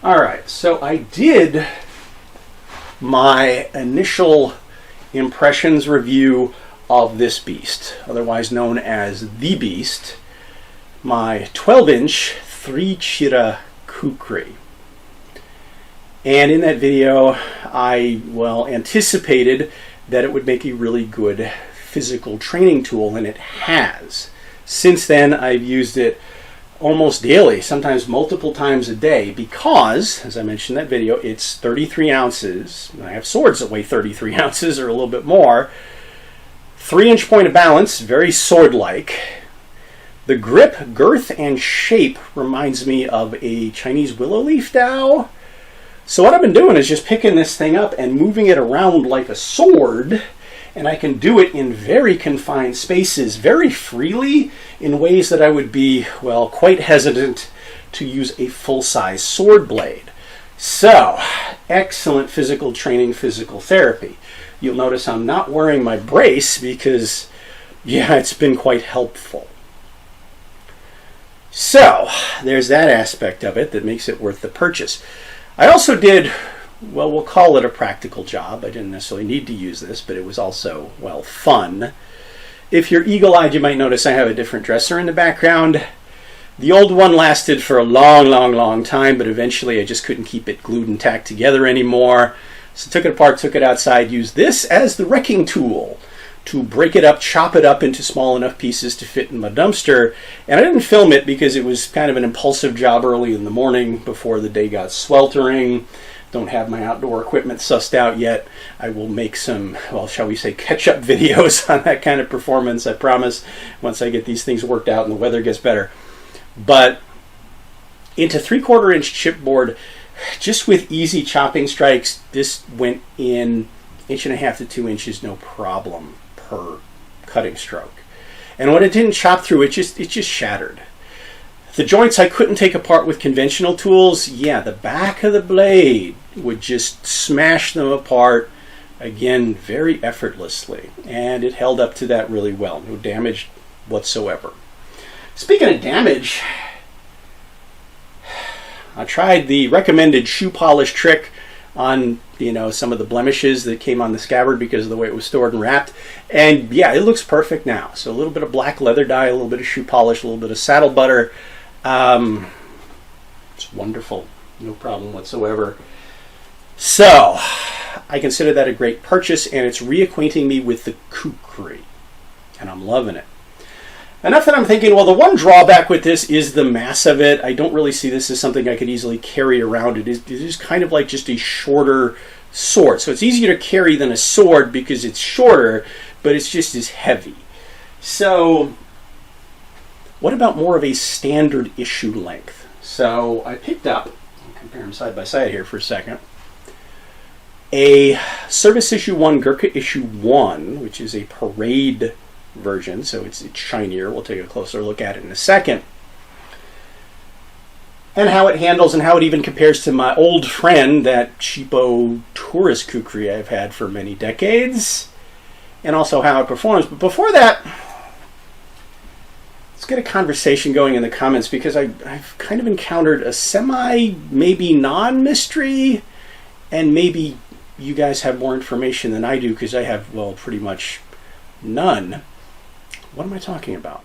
All right, so I did my initial impressions review of this beast, otherwise known as the Beast, my 12-inch 3 Chirra Kukri. And in that video, I, anticipated that it would make a really good physical training tool, and it has. Since then, I've used it almost daily, sometimes multiple times a day, because, as I mentioned in that video, it's 33 ounces. I have swords that weigh 33 ounces or a little bit more. 3-inch point of balance, very sword-like. The grip, girth, and shape reminds me of a Chinese willow leaf dowel. So what I've been doing is just picking this thing up and moving it around like a sword, and I can do it in very confined spaces, very freely, in ways that I would be, quite hesitant to use a full-size sword blade. So, excellent physical training, physical therapy. You'll notice I'm not wearing my brace because, it's been quite helpful. So, there's that aspect of it that makes it worth the purchase. I also did, we'll call it a practical job. I didn't necessarily need to use this, but it was also, fun. If you're eagle-eyed, you might notice I have a different dresser in the background. The old one lasted for a long time, but eventually I just couldn't keep it glued and tacked together anymore. So took it apart, took it outside, used this as the wrecking tool to break it up, chop it up into small enough pieces to fit in my dumpster. And I didn't film it because it was kind of an impulsive job early in the morning before the day got sweltering. Don't have my outdoor equipment sussed out yet. I will make some, shall we say, catch-up videos on that kind of performance, I promise, once I get these things worked out and the weather gets better. But into 3/4-inch chipboard, just with easy chopping strikes, this went in 1.5 to 2 inches, no problem, per cutting stroke. And when it didn't chop through, it just shattered. The joints I couldn't take apart with conventional tools. The back of the blade would just smash them apart, again, very effortlessly. And it held up to that really well. No damage whatsoever. Speaking of damage, I tried the recommended shoe polish trick on, some of the blemishes that came on the scabbard because of the way it was stored and wrapped. And it looks perfect now. So a little bit of black leather dye, a little bit of shoe polish, a little bit of saddle butter. It's wonderful. No problem whatsoever. So, I consider that a great purchase, and it's reacquainting me with the Kukri. And I'm loving it. Enough that I'm thinking, the one drawback with this is the mass of it. I don't really see this as something I could easily carry around. It is kind of like just a shorter sword. So it's easier to carry than a sword because it's shorter, but it's just as heavy. So, what about more of a standard issue length? So I picked up, I'll compare them side by side here for a second, a Service Issue 1 Gurkha Issue 1, which is a parade version, so it's shinier. We'll take a closer look at it in a second. And how it handles and how it even compares to my old friend, that cheapo tourist Kukri I've had for many decades, and also how it performs. But before that, let's get a conversation going in the comments, because I've kind of encountered a maybe non-mystery, and maybe you guys have more information than I do, because I have, pretty much none. What am I talking about?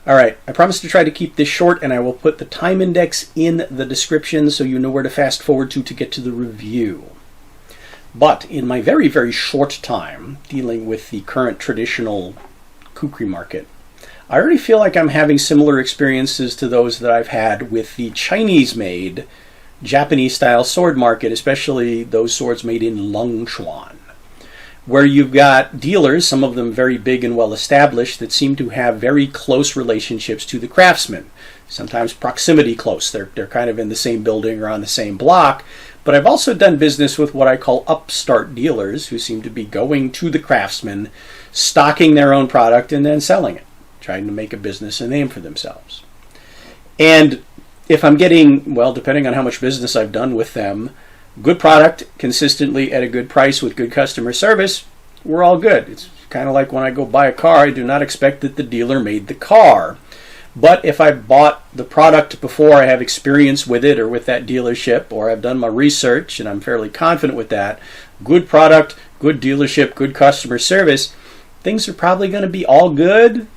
All right, I promise to try to keep this short, and I will put the time index in the description so you know where to fast forward to get to the review. But in my very, very short time dealing with the current traditional Kukri market, I already feel like I'm having similar experiences to those that I've had with the Chinese-made, Japanese-style sword market, especially those swords made in Longchuan, where you've got dealers, some of them very big and well-established, that seem to have very close relationships to the craftsmen. Sometimes proximity close. They're kind of in the same building or on the same block. But I've also done business with what I call upstart dealers, who seem to be going to the craftsmen, stocking their own product, and then selling it, trying to make a business and name for themselves. And if I'm getting, depending on how much business I've done with them, good product consistently at a good price with good customer service, we're all good. It's kind of like when I go buy a car, I do not expect that the dealer made the car. But if I bought the product before I have experience with it or with that dealership, or I've done my research and I'm fairly confident with that, good product, good dealership, good customer service, things are probably going to be all good.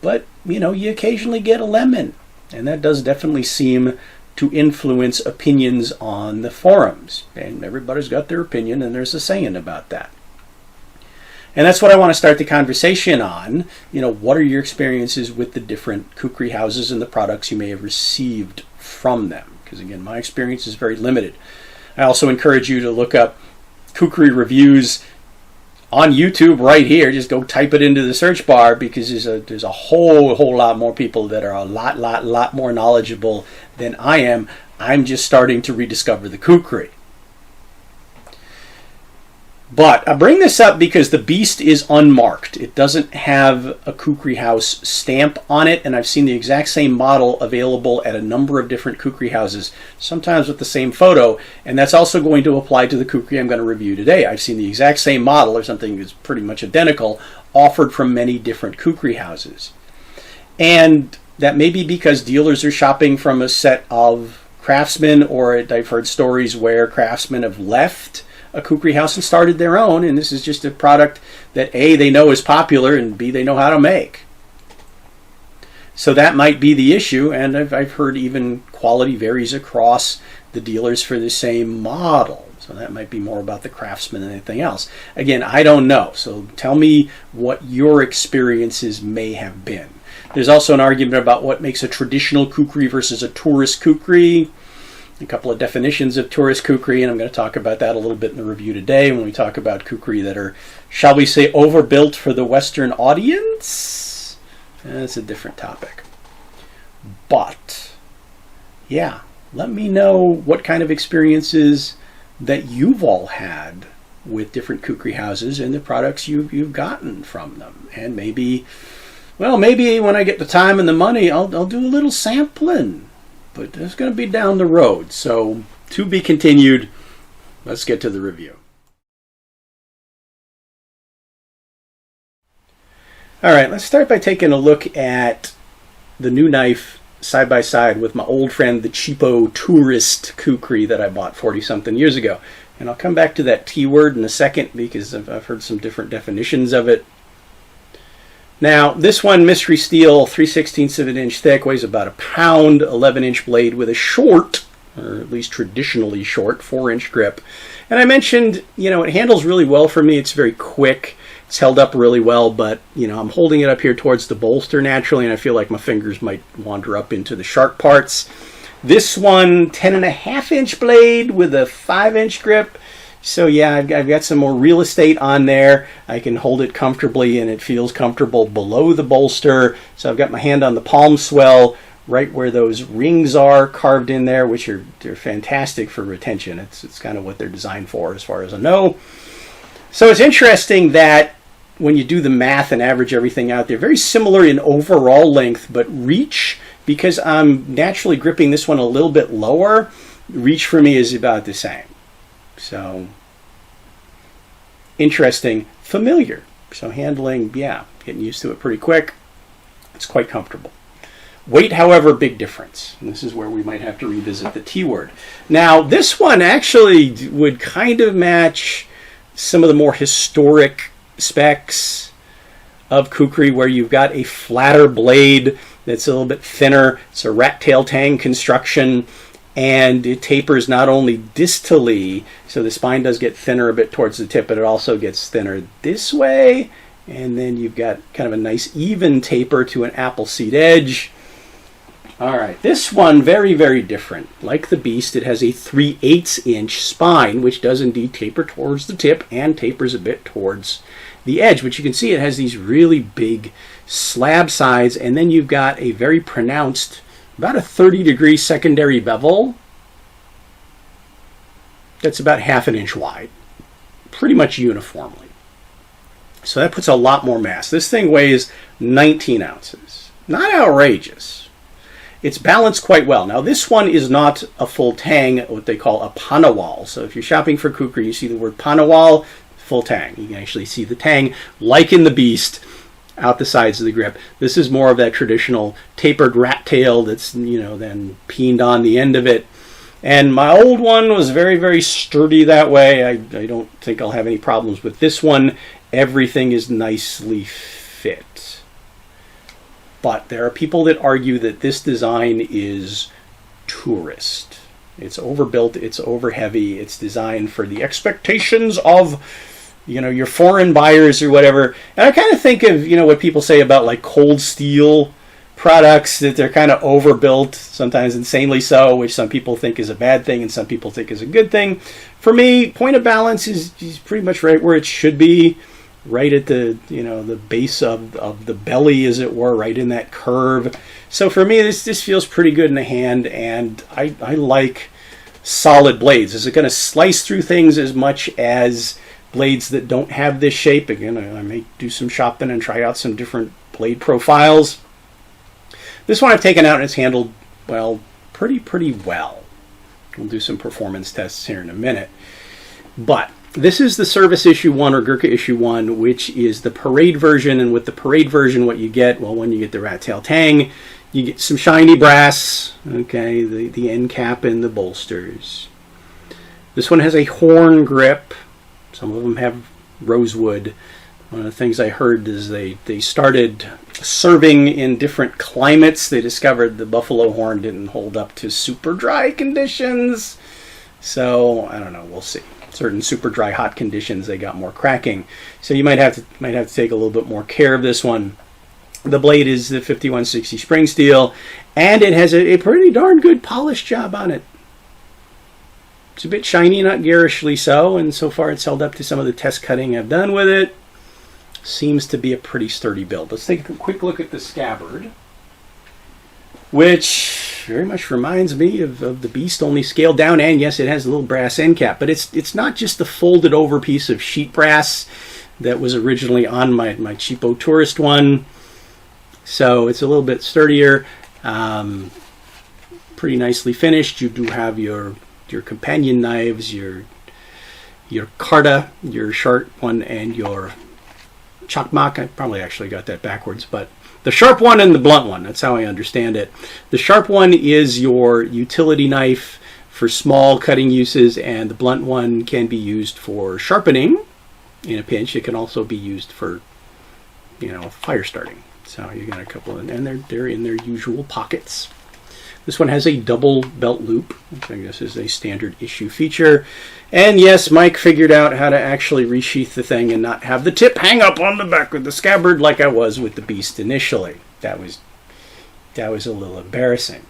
But, you occasionally get a lemon. And that does definitely seem to influence opinions on the forums. And everybody's got their opinion, and there's a saying about that. And that's what I want to start the conversation on. What are your experiences with the different Kukri houses and the products you may have received from them? Because, again, my experience is very limited. I also encourage you to look up Kukri reviews on YouTube right here. Just go type it into the search bar, because there's a whole lot more people that are a lot more knowledgeable than I am. I'm just starting to rediscover the Kukri. But I bring this up because the beast is unmarked. It doesn't have a Kukri house stamp on it, and I've seen the exact same model available at a number of different Kukri houses, sometimes with the same photo, and that's also going to apply to the Kukri I'm going to review today. I've seen the exact same model, or something that's pretty much identical, offered from many different Kukri houses. And that may be because dealers are shopping from a set of craftsmen, or I've heard stories where craftsmen have left a Kukri house and started their own, and this is just a product that A, they know is popular, and B, they know how to make. So that might be the issue, and I've heard even quality varies across the dealers for the same model. So that might be more about the craftsman than anything else. Again, I don't know, so tell me what your experiences may have been. There's also an argument about what makes a traditional Kukri versus a tourist Kukri. A couple of definitions of tourist Kukri, and I'm going to talk about that a little bit in the review today when we talk about Kukri that are, shall we say, overbuilt for the Western audience. That's a different topic. But, yeah, let me know what kind of experiences that you've all had with different Kukri houses and the products you've gotten from them. And maybe when I get the time and the money, I'll do a little sampling. But it's going to be down the road. So, to be continued. Let's get to the review. All right, let's start by taking a look at the new knife side by side with my old friend, the cheapo tourist Kukri that I bought 40-something years ago. And I'll come back to that T word in a second, because I've heard some different definitions of it. Now, this one, Mystery Steel, 3/16 of an inch thick, weighs about a pound, 11-inch blade with a short, or at least traditionally short, 4-inch grip. And I mentioned, it handles really well for me. It's very quick. It's held up really well, but, I'm holding it up here towards the bolster naturally, and I feel like my fingers might wander up into the sharp parts. This one, 10.5-inch blade with a 5-inch grip. So yeah, I've got some more real estate on there. I can hold it comfortably, and it feels comfortable below the bolster. So I've got my hand on the palm swell, right where those rings are carved in there, which they're fantastic for retention. It's kind of what they're designed for, as far as I know. So it's interesting that when you do the math and average everything out, they're very similar in overall length, but reach, because I'm naturally gripping this one a little bit lower, reach for me is about the same. So, interesting, familiar. So handling, getting used to it pretty quick. It's quite comfortable. Weight, however, big difference. And this is where we might have to revisit the T word. Now, this one actually would kind of match some of the more historic specs of Kukri, where you've got a flatter blade that's a little bit thinner. It's a rat tail tang construction. And it tapers not only distally, so the spine does get thinner a bit towards the tip, but it also gets thinner this way. And then you've got kind of a nice even taper to an apple seed edge. All right, this one, very, very different. Like the Beast, it has a 3/8-inch spine, which does indeed taper towards the tip and tapers a bit towards the edge. But you can see it has these really big slab sides, and then you've got a very pronounced, about a 30-degree secondary bevel that's about 1/2 inch wide, pretty much uniformly. So that puts a lot more mass. This thing weighs 19 ounces. Not outrageous. It's balanced quite well. Now, this one is not a full tang, what they call a panawal. So if you're shopping for Kukri, you see the word panawal, full tang. You can actually see the tang, like in the Beast, out the sides of the grip. This is more of that traditional tapered rat tail that's, then peened on the end of it. And my old one was very, very sturdy that way. I don't think I'll have any problems with this one. Everything is nicely fit. But there are people that argue that this design is tourist. It's overbuilt, it's overheavy, it's designed for the expectations of, your foreign buyers or whatever. And I kind of think of, what people say about like cold steel products, that they're kind of overbuilt, sometimes insanely so, which some people think is a bad thing and some people think is a good thing. For me, point of balance is pretty much right where it should be, right at the, the base of the belly, as it were, right in that curve. So for me, this feels pretty good in the hand, and I like solid blades. Is it going to slice through things as much as blades that don't have this shape? Again, I may do some shopping and try out some different blade profiles. This one I've taken out and it's handled, well, pretty well. We'll do some performance tests here in a minute. But this is the Service Issue 1 or Gurkha Issue 1, which is the Parade version. And with the Parade version, what you get, well, when you get the rat tail tang, you get some shiny brass, okay, the end cap and the bolsters. This one has a horn grip. Some of them have rosewood. One of the things I heard is they started serving in different climates. They discovered the buffalo horn didn't hold up to super dry conditions. So, I don't know, we'll see. Certain super dry hot conditions, they got more cracking. So you might have to take a little bit more care of this one. The blade is the 5160 spring steel, and it has a pretty darn good polish job on it. It's a bit shiny, not garishly so, and so far it's held up to some of the test cutting I've done with it. Seems to be a pretty sturdy build. Let's take a quick look at the scabbard, which very much reminds me of the Beast, only scaled down, and yes, it has a little brass end cap, but it's not just the folded over piece of sheet brass that was originally on my cheapo tourist one. So it's a little bit sturdier, pretty nicely finished. You do have your companion knives, your Karta, your sharp one, and your chakmak. I probably actually got that backwards, but the sharp one and the blunt one, that's how I understand it. The sharp one is your utility knife for small cutting uses, and the blunt one can be used for sharpening in a pinch. It can also be used for, fire starting. So you got a couple, and they're in their usual pockets. This one has a double belt loop, which I guess is a standard issue feature. And yes, Mike figured out how to actually resheath the thing and not have the tip hang up on the back of the scabbard like I was with the Beast initially. That was a little embarrassing.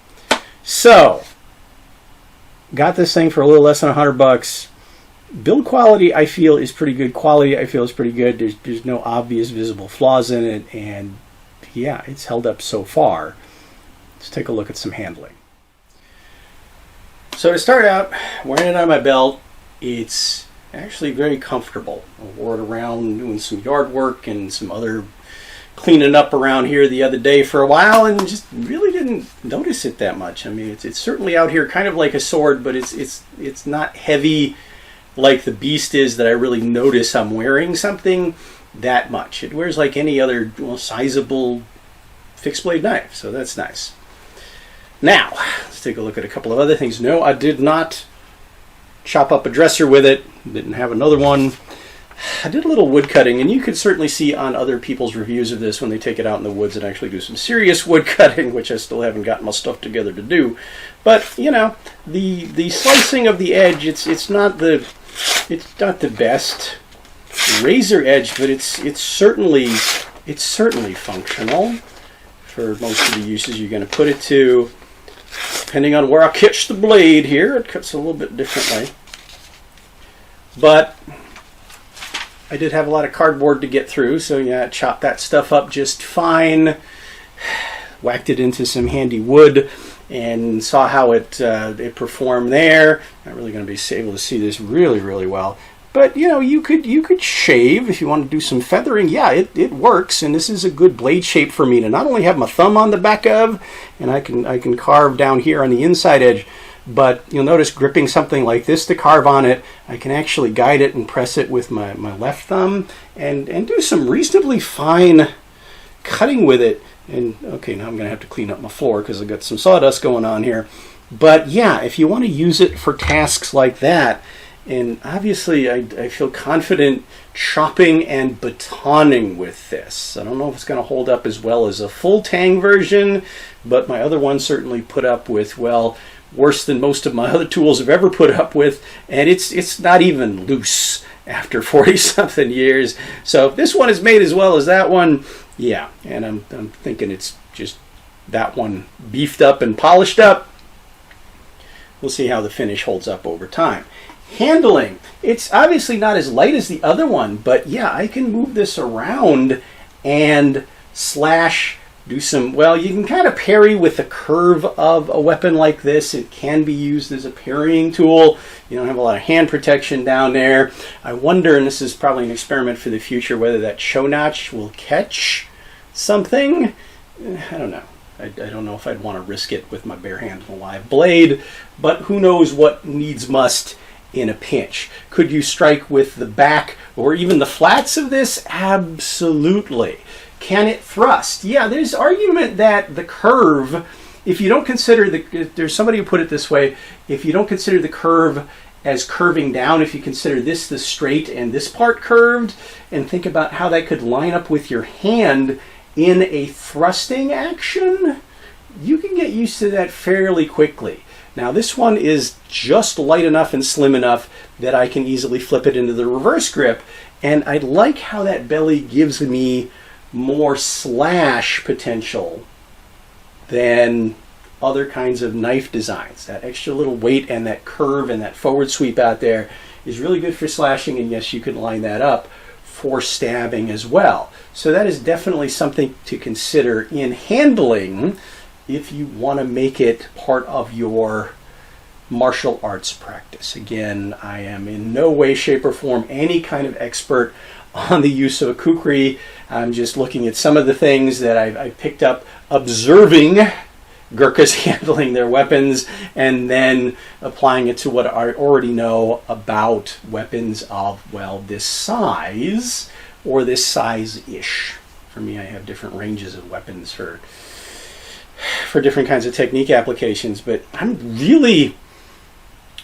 So, got this thing for a little less than $100. Build quality, I feel, is pretty good. Quality, I feel, is pretty good. There's no obvious visible flaws in it, and yeah, it's held up so far. Let's take a look at some handling. So to start out, wearing it on my belt, it's actually very comfortable. I wore it around doing some yard work and some other cleaning up around here the other day for a while, and just really didn't notice it that much. I mean, it's certainly out here kind of like a sword, but it's not heavy like the Beast is, that I really notice I'm wearing something that much. It wears like any other sizable fixed blade knife, so that's nice. Now, let's take a look at a couple of other things. No, I did not chop up a dresser with it. Didn't have another one. I did a little wood cutting, and you could certainly see on other people's reviews of this when they take it out in the woods and actually do some serious wood cutting, which I still haven't gotten my stuff together to do. But, the slicing of the edge, it's not the best razor edge, but it's certainly functional for most of the uses you're going to put it to. Depending on where I catch the blade here, it cuts a little bit differently. But I did have a lot of cardboard to get through, so yeah, I chopped that stuff up just fine. Whacked it into some handy wood and saw how it performed there. Not really going to be able to see this really, really well. But, you could shave if you want to do some feathering. Yeah, it works, and this is a good blade shape for me to not only have my thumb on the back of, and I can carve down here on the inside edge, but you'll notice gripping something like this to carve on it, I can actually guide it and press it with my left thumb and do some reasonably fine cutting with it, and okay, now I'm going to have to clean up my floor because I've got some sawdust going on here. But yeah, if you want to use it for tasks like that, and obviously I feel confident chopping and batoning with this. I don't know if it's going to hold up as well as a full tang version, but my other one certainly put up with, well, worse than most of my other tools have ever put up with, and it's not even loose after 40-something years. So if this one is made as well as that one, yeah, and I'm thinking it's just that one beefed up and polished up. We'll see how the finish holds up over time. Handling. It's obviously not as light as the other one, but yeah, I can move this around and slash, do some, well, you can kind of parry with the curve of a weapon like this. It can be used as a parrying tool. You don't have a lot of hand protection down there. I wonder, and this is probably an experiment for the future, whether that show notch will catch something. I don't know. I don't know if I'd want to risk it with my bare hand and a live blade, but who knows what needs must in a pinch. Could you strike with the back or even the flats of this? Absolutely. Can it thrust? Yeah, there's argument that the curve, if you don't consider there's somebody who put it this way, if you don't consider the curve as curving down, if you consider this the straight and this part curved, and think about how that could line up with your hand in a thrusting action, you can get used to that fairly quickly. Now this one is just light enough and slim enough that I can easily flip it into the reverse grip, and I like how that belly gives me more slash potential than other kinds of knife designs. That extra little weight and that curve and that forward sweep out there is really good for slashing, and yes, you can line that up for stabbing as well. So that is definitely something to consider in handling if you want to make it part of your martial arts practice. Again, I am in no way, shape, or form any kind of expert on the use of a kukri. I'm just looking at some of the things that I've picked up observing Gurkhas handling their weapons, and then applying it to what I already know about weapons of, well, this size or this size-ish. For me, I have different ranges of weapons for different kinds of technique applications, but I'm really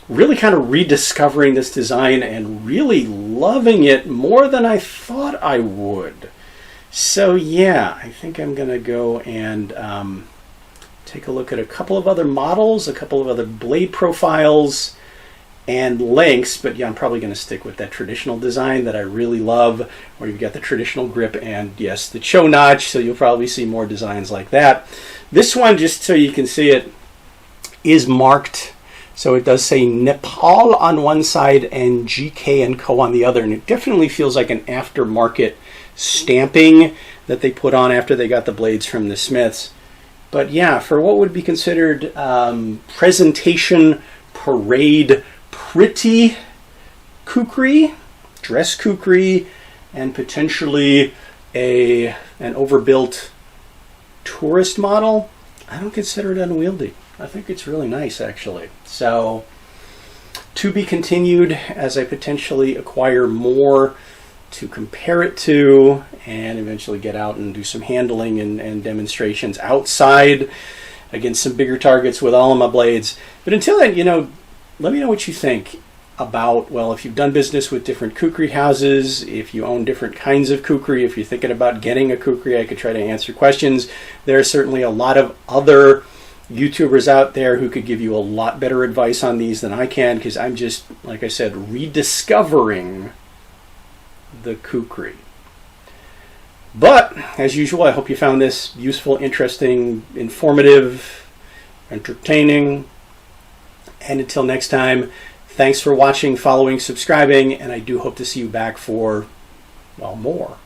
kind of rediscovering this design and really loving it more than I thought I would. So yeah, I think I'm going to go and take a look at a couple of other models, a couple of other blade profiles and lengths, but yeah, I'm probably going to stick with that traditional design that I really love, where you've got the traditional grip and yes, the chow notch, so you'll probably see more designs like that. This one, just so you can see it, is marked, so it does say Nepal on one side and GK & Co on the other, and it definitely feels like an aftermarket stamping that they put on after they got the blades from the smiths. But yeah, for what would be considered presentation, parade, pretty kukri, dress kukri, and potentially an overbuilt tourist model, I don't consider it unwieldy. I think it's really nice, actually. So, to be continued as I potentially acquire more to compare it to, and eventually get out and do some handling and demonstrations outside against some bigger targets with all of my blades. But until then, let me know what you think about, well, if you've done business with different kukri houses, if you own different kinds of kukri, if you're thinking about getting a kukri, I could try to answer questions. There are certainly a lot of other YouTubers out there who could give you a lot better advice on these than I can, because I'm just, like I said, rediscovering the kukri. But, as usual, I hope you found this useful, interesting, informative, entertaining. And until next time, thanks for watching, following, subscribing, and I do hope to see you back for, well, more.